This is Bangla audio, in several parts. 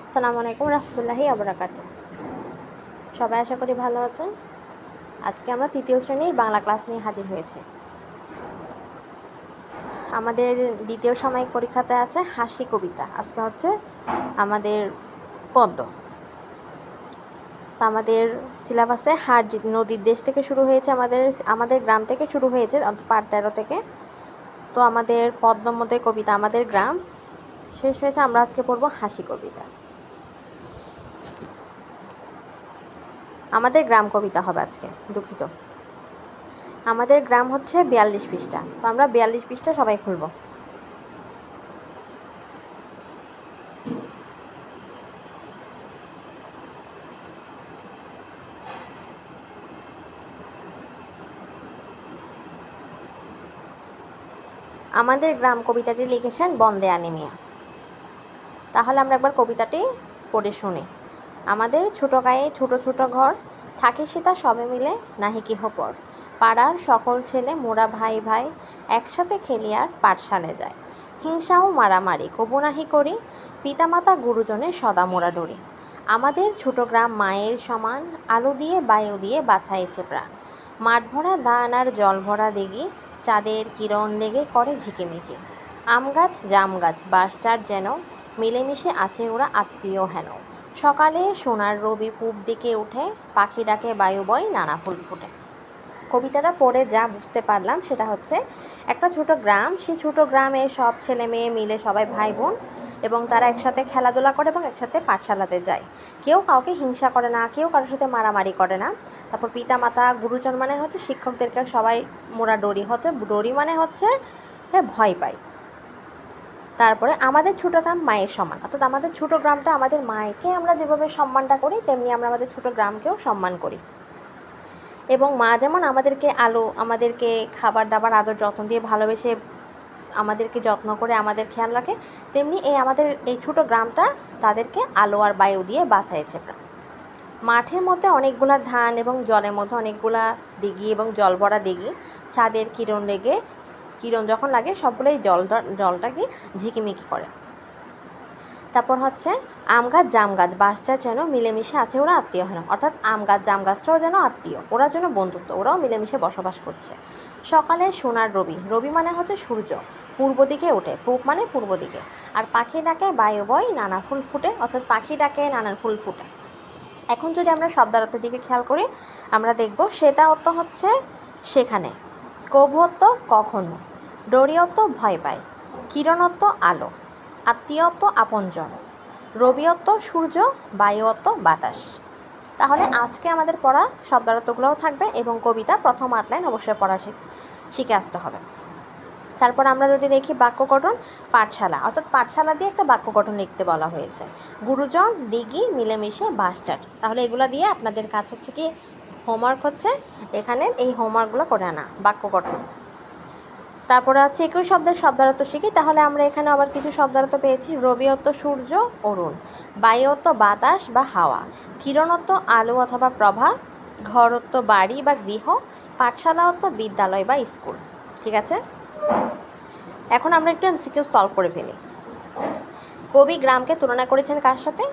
আসসালামু আলাইকুম রহমতুল্লাহি আবরাকাতুহু। সবাই আশা করি ভালো আছেন। আজকে আমরা তৃতীয় শ্রেণীর বাংলা ক্লাস নিয়ে হাজির হয়েছি। আমাদের দ্বিতীয় সাময়িক পরীক্ষাতে আছে হাসি কবিতা। আজকে হচ্ছে আমাদের পদ্য। তো আমাদের সিলেবাসে হারজিত নদীর দেশ থেকে শুরু হয়েছে, আমাদের গ্রাম থেকে শুরু হয়েছে, পার্ট 13 থেকে। তো আমাদের পদ্য মধ্যে কবিতা আমাদের গ্রাম শেষ হয়েছে। আমরা আজকে পড়বো হাসি কবিতা। আমাদের গ্রাম কবিতা হবে আজকে, দুঃখিত। আমাদের গ্রাম হচ্ছে 42 পৃষ্ঠা। তো আমরা 42 পৃষ্ঠা সবাই খুলব। আমাদের গ্রাম কবিতাটি লিখেছেন বন্দে আলী মিয়া। তাহলে আমরা একবার কবিতাটি পড়ে শুনি। আমাদের ছোট গায়ে ছোট ছোট ঘর, থাকে সীতা সবে মিলে নাহি কেহ পর। পাড়ার সকল ছেলে মোরা ভাই ভাই, একসাথে খেলি আর পাঠশালে যায়। হিংসা ও মারামারি কবু নাহি করি, পিতামাতা গুরুজনের সদা মোরা ডরি। আমাদের ছোট গ্রাম মায়ের সমান, আলো দিয়ে বায়ু দিয়ে বাঁচাইছে প্রাণ। মাঠ ভরা ধান আর জল ভরা দিঘি, চাঁদের কিরণ লেগে করে ঝিকিমিকি। আম গাছ জাম গাছ বাঁশঝাড় যেন, মিলেমিশে আছে ওরা আত্মীয় হেন। সকালে সোনার রবি পূব দিকে উঠে, পাখি ডাকে বায়ু বয় নানা ফুল ফুটে। কবিতাটা পড়ে যা বুঝতে পারলাম সেটা হচ্ছে একটা ছোট গ্রাম, সেই ছোট গ্রামে সব ছেলে মেয়ে মিলে সবাই ভাই বোন, এবং তারা একসাথে খেলাধুলা করে এবং একসাথে পাঠশালাতে যায়। কেউ কাউকে হিংসা করে না, কেউ কারোর সাথে মারামারি করে না। তারপর পিতা মাতা গুরুজন মানে হচ্ছে শিক্ষকদেরকে সবাই মোরা ডরি, ডরি মানে হচ্ছে ভয় পায়। তারপরে আমাদের ছোট গ্রাম মায়ের সমান, অর্থাৎ আমাদের ছোট গ্রামটা আমাদের মায়েকে আমরা যেভাবে সম্মানটা করি তেমনি আমরা আমাদের ছোট গ্রামকেও সম্মান করি। এবং মা যেমন আমাদেরকে আমাদেরকে খাবার দাবার আদর যত্ন দিয়ে ভালোবেসে আমাদেরকে যত্ন করে আমাদের খেয়াল রাখে, তেমনি আমাদের এই ছোট গ্রামটা তাদেরকে আলো আর বায়ু দিয়ে বাঁচাইছে। মাঠের মধ্যে অনেকগুলা ধান এবং জলের মধ্যে অনেকগুলা দিঘি এবং জল ভরা দিঘি, চাঁদের কিরণ যখন লাগে সবগুলোই জলটা কি ঝিকিমিকি করে। তারপর হচ্ছে আম গাছ জাম গাছ বাঁশঝাড় যেন মিলেমিশে আছে ওরা আত্মীয় হেন, অর্থাৎ আম গাছ জাম গাছটাও যেন আত্মীয়, ওরা যেন বন্ধুত্ব, ওরাও মিলেমিশে বসবাস করছে। সকালে সোনার রবি মানে হচ্ছে সূর্য পূর্ব দিকে ওঠে, পূব মানে পূর্ব দিকে। আর পাখি ডাকে বায়ু বয় নানা ফুল ফুটে, অর্থাৎ পাখি ডাকে নানা ফুল ফুটে। এখন যদি আমরা শব্দার্থের দিকে খেয়াল করি, আমরা দেখব সেটা অর্থ হচ্ছে সেখানে, কবুত্ব কখনো, ডরিয়ত্ব ভয় পায়, কিরণত্ব আলো, আত্মীয়ত্ব আপনজন, রবিয়ত্ব সূর্য, বায়ুত্ব বাতাস। তাহলে আজকে আমাদের পড়া শব্দার্থগুলোও থাকবে এবং কবিতা প্রথম 8 লাইন অবশ্যই পড়া শিখে আসতে হবে। তারপর আমরা যদি দেখি বাক্য গঠন, পাঠশালা, অর্থাৎ পাঠশালা দিয়ে একটা বাক্য গঠন লিখতে বলা হয়েছে। গুরুজন দিঘি মিলেমিশে বাঁশঝাড়, তাহলে এগুলো দিয়ে আপনাদের কাজ হচ্ছে কি হোমওয়ার্ক হচ্ছে এখানে এই হোমওয়ার্কগুলো করে আনা বাক্য গঠন। তারপরে হচ্ছে একই শব্দের শব্দার্থ শিখি। তাহলে আমরা এখানে আবার কিছু শব্দার্থ পেয়েছি। রবিয়ত্ব সূর্য অরুণ, বায়ুত্ব বাতাস বা হাওয়া, কিরণত্ব আলো অথবা প্রভা, ঘরত্ব বাড়ি বা গৃহ, পাঠশালাত্ব বিদ্যালয় বা স্কুল। ঠিক আছে, এখন আমরা একটু এমসিকিউ সলভ করে ফেলি। কবি গ্রামকে তুলনা করেছেন কার সাথে?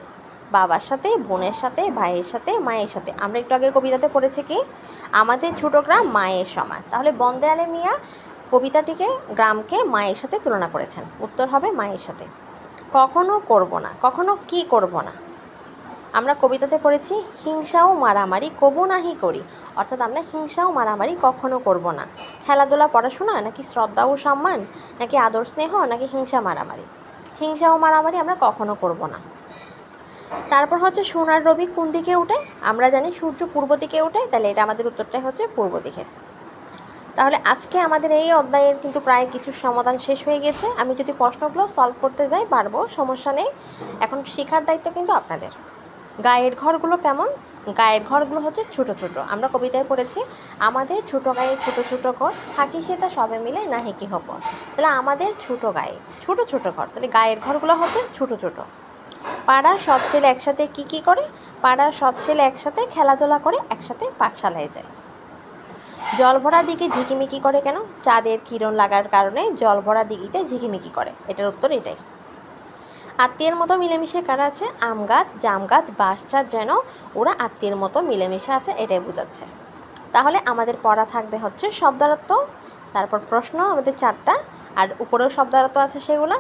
বাবার সাথে, বোনের সাথে, ভাইয়ের সাথে, মায়ের সাথে। আমরা একটু আগে কবিতাতে পড়েছি কি আমাদের ছোট গ্রাম মায়ের সমান। তাহলে বন্দে আলী মিয়া কবিতাটিকে গ্রামকে মায়ের সাথে তুলনা করেছেন, উত্তর হবে মায়ের সাথে। কখনো করব না, কখনো কি করব না? আমরা কবিতাতে পড়েছি হিংসা ও মারামারি কবু নাহি করি, অর্থাৎ আমরা হিংসা ও মারামারি কখনো করব না। খেলাধুলা পড়াশোনা নাকি শ্রদ্ধা ও সম্মান নাকি আদর স্নেহ নাকি হিংসা মারামারি? হিংসা ও মারামারি আমরা কখনো করব না। তারপর হচ্ছে সোনার রবি কোন দিকে ওঠে? আমরা জানি সূর্য পূর্ব দিকে ওঠে, তাহলে এটা আমাদের উত্তরটাই হচ্ছে পূর্ব দিকে। তাহলে আজকে আমাদের এই অধ্যায়ের কিন্তু প্রায় কিছু সমাধান শেষ হয়ে গেছে। আমি যদি প্রশ্নগুলো সলভ করতে যাই পারবো, সমস্যা নেই। এখন শেখার দায়িত্ব কিন্তু আপনাদের। গায়ের ঘরগুলো কেমন? গায়ের ঘরগুলো হচ্ছে ছোট ছোট। আমরা কবিতায় পড়েছি আমাদের ছোট গায়ে ছোট ছোট ঘর, থাকি সেটা সবে মিলে নাহি কেহ পর। তাহলে আমাদের ছোট গায়ে ছোট ছোট ঘর, তাহলে গায়ের ঘরগুলো হচ্ছে ছোট ছোট। পাড়ার সব ছেলে একসাথে কি করে? পাড়ার সব ছেলে একসাথে খেলাধুলা করে, একসাথে পাঠশালায় যায়। জল ভরা দিঘি ঝিকিমিকি করে কেন? চাঁদের কিরণ লাগার কারণে জল ভরা দিঘিতে ঝিকিমিকি করে। এটার উত্তর এটাই। আত্মীয়ের মতো মিলেমিশে কারা আছে? আম গাছ, জাম গাছ, বাঁশ গাছ, যেন ওরা আত্মীয়ের মতো মিলেমিশে আছে, এটাই বোঝাচ্ছে। তাহলে আমাদের পড়া থাকবে হচ্ছে শব্দার্থ, তারপর প্রশ্ন আমাদের 4টা, আর উপরেও শব্দার্থ আছে সেগুলো,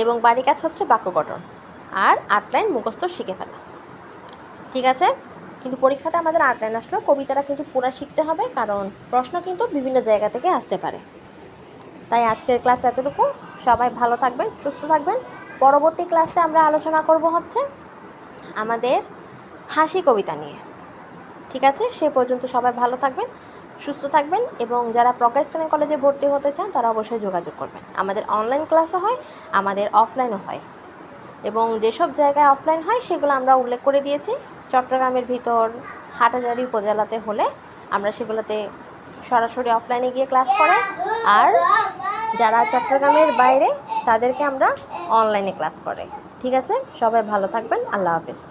এবং বাড়ি কাজ হচ্ছে বাক্য গঠন, আর 8 লাইন মুখস্থ শিখে ফেলা। ঠিক আছে? কিন্তু পরীক্ষাতে আমাদের 8 লাইন আসলেও কবিতাটা কিন্তু পুরো শিখতে হবে, কারণ প্রশ্ন কিন্তু বিভিন্ন জায়গা থেকে আসতে পারে। তাই আজকের ক্লাস এতটুকু। সবাই ভালো থাকবেন, সুস্থ থাকবেন। পরবর্তী ক্লাসে আমরা আলোচনা করব হচ্ছে আমাদের হাসি কবিতা নিয়ে। ঠিক আছে? সে পর্যন্ত সবাই ভালো থাকবেন, সুস্থ থাকবেন, এবং যারা প্রজ্ঞা স্ক্যানিং কলেজে ভর্তি হতে চান তারা অবশ্যই যোগাযোগ করবেন। আমাদের অনলাইন ক্লাসও হয়, আমাদের অফলাইনও হয়, এবং যেসব জায়গায় অফলাইন হয় সেগুলো আমরা উল্লেখ করে দিয়েছি। চট্টগ্রামের ভিতর হাটহাজারী উপজেলাতে হলে আমরা সেগুলোতে সরাসরি অফলাইনে গিয়ে ক্লাস করাই, আর যারা চট্টগ্রামের বাইরে তাদেরকে আমরা অনলাইনে ক্লাস করাই। ঠিক আছে? সবাই ভালো থাকবেন। আল্লাহ হাফেজ।